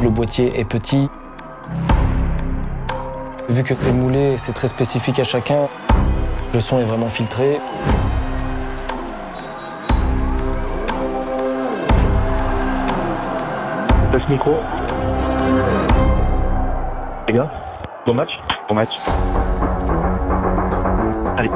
Le boîtier est petit. Vu que c'est moulé, c'est très spécifique à chacun, le son est vraiment filtré. Test micro. Les gars, bon match. Bon match. Allez.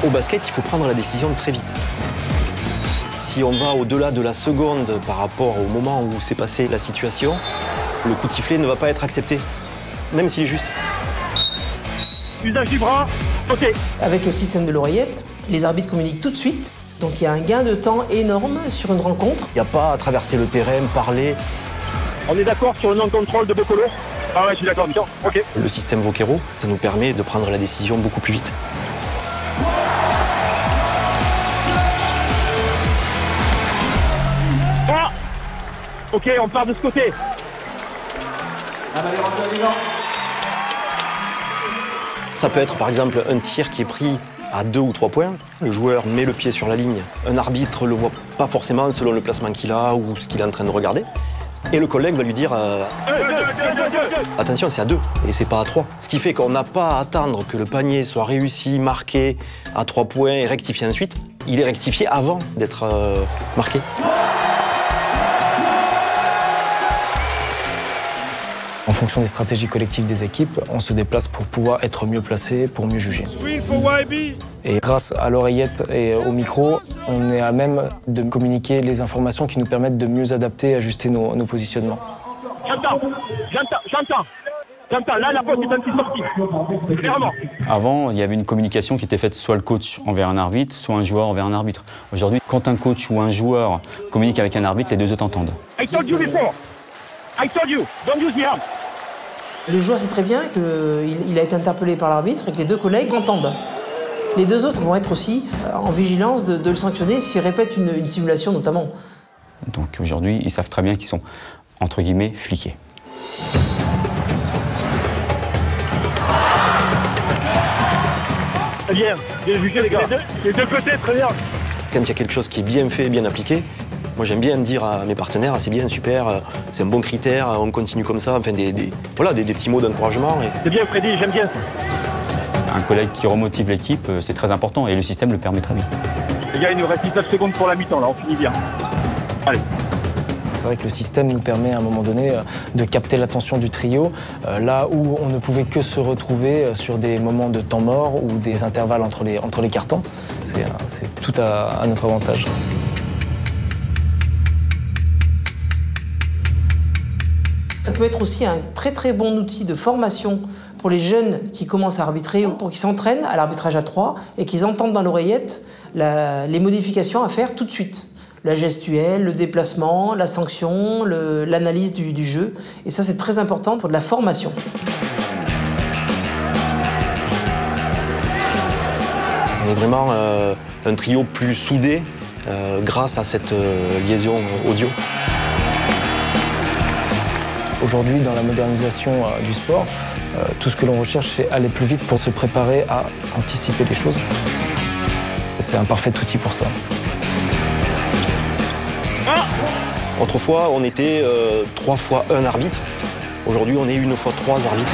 Au basket, il faut prendre la décision très vite. Si on va au-delà de la seconde par rapport au moment où s'est passée la situation, le coup de sifflet ne va pas être accepté, même s'il est juste. Usage du bras, ok. Avec le système de l'oreillette, les arbitres communiquent tout de suite. Donc il y a un gain de temps énorme sur une rencontre. Il n'y a pas à traverser le terrain, parler. On est d'accord sur le non-contrôle de Bocolo? Ah ouais, je suis d'accord, Victor. Ok. Le système Vokero, ça nous permet de prendre la décision beaucoup plus vite. Ah, ok, on part de ce côté. Ça peut être par exemple un tir qui est pris à 2 ou 3 points. Le joueur met le pied sur la ligne. Un arbitre ne le voit pas forcément selon le placement qu'il a ou ce qu'il est en train de regarder. Et le collègue va lui dire attention, c'est à 2 et c'est pas à 3. Ce qui fait qu'on n'a pas à attendre que le panier soit réussi, marqué à 3 points et rectifié ensuite. Il est rectifié avant d'être marqué. En fonction des stratégies collectives des équipes, on se déplace pour pouvoir être mieux placé, pour mieux juger. Et grâce à l'oreillette et au micro, on est à même de communiquer les informations qui nous permettent de mieux adapter et ajuster nos positionnements. J'entends. Là, la pointe est un petit sortie. Clairement. Avant, il y avait une communication qui était faite soit le coach envers un arbitre, soit un joueur envers un arbitre. Aujourd'hui, quand un coach ou un joueur communique avec un arbitre, les deux entendent. I told you before. I told you. Don't use the arm. Le joueur sait très bien qu'il a été interpellé par l'arbitre et que les deux collègues entendent. Les deux autres vont être aussi en vigilance de le sanctionner s'il répète une simulation notamment. Donc aujourd'hui, ils savent très bien qu'ils sont, entre guillemets, fliqués. Très bien jugé les gars. Les deux côtés, très bien. Quand il y a quelque chose qui est bien fait, bien appliqué, moi j'aime bien dire à mes partenaires, c'est bien, super, c'est un bon critère, on continue comme ça, enfin des petits mots d'encouragement. C'est bien Freddy, j'aime bien ça. Un collègue qui remotive l'équipe, c'est très important et le système le permet très bien. Les gars, il nous reste 19 secondes pour la mi-temps, là, on finit bien. Allez. C'est vrai que le système nous permet à un moment donné de capter l'attention du trio, là où on ne pouvait que se retrouver sur des moments de temps mort ou des intervalles entre les cartons. C'est tout à notre avantage. Ça peut être aussi un très très bon outil de formation pour les jeunes qui commencent à arbitrer, pour qu'ils s'entraînent à l'arbitrage à 3 et qu'ils entendent dans l'oreillette les modifications à faire tout de suite. La gestuelle, le déplacement, la sanction, l'analyse du jeu. Et ça, c'est très important pour de la formation. On est vraiment un trio plus soudé grâce à cette liaison audio. Aujourd'hui, dans la modernisation du sport, tout ce que l'on recherche, c'est aller plus vite pour se préparer à anticiper les choses. C'est un parfait outil pour ça. Autrefois, on était 3 fois un arbitre. Aujourd'hui, on est 1 fois 3 arbitres.